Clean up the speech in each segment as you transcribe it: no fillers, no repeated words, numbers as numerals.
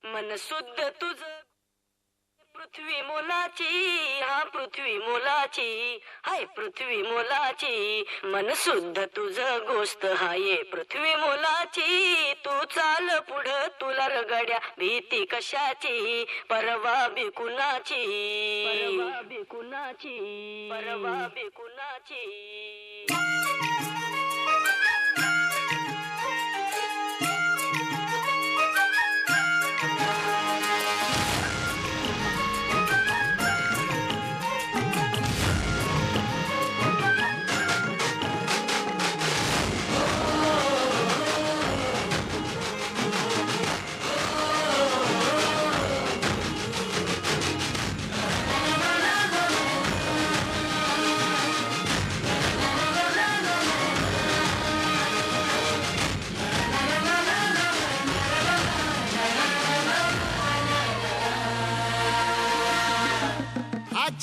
मन शुद्ध तुझ पृथ्वी मोलाची, हा पृथ्वी मोलाची, हाय पृथ्वी मोलाची. मन शुद्ध तुझ गोष्ट हाय पृथ्वी मोलाची. तू चाल पुढं तुला रगड्या भीती कशाची, परवा बिकुनाची, परवा बिकुनाची, परवा बिकुनाची.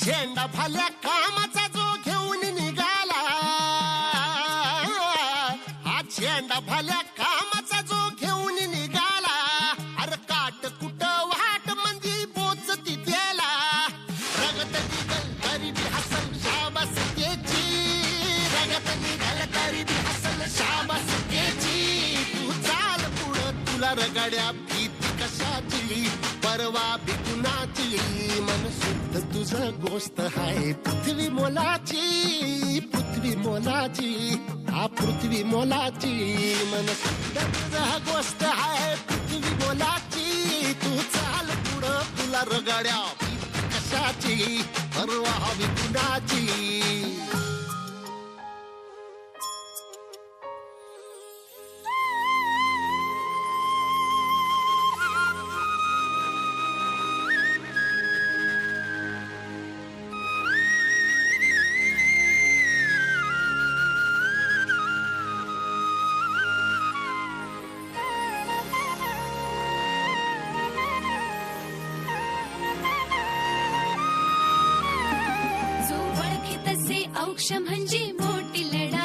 झेंडा भल्या कामाचा जो घेऊन निघाला, हा झेंडा भल्या कामाचा जो घेऊन निघाला. अरे काट कुट वाट मंदी पोचती त्याला, रगत निघल तरी बी हसल शाबास त्याची, रगत निघल तरी बी हसल शाबास त्याची. तू चाल पुढं तुला रगड्या भीती कशाची, परवा बिकुनाची. मन शुद्ध तुझं गोष्ट हाय पृथ्वी मोलाची, पृथ्वी मोलाची, हा पृथ्वी मोलाची. मन शुद्ध तुझं गोष्ट हाय पृथ्वी मोलाची. तू चाल पुढं तुला रगड्या भीती कशाची, परवा बिकुनाची. औक्ष म्हणजे मोठी लढाई.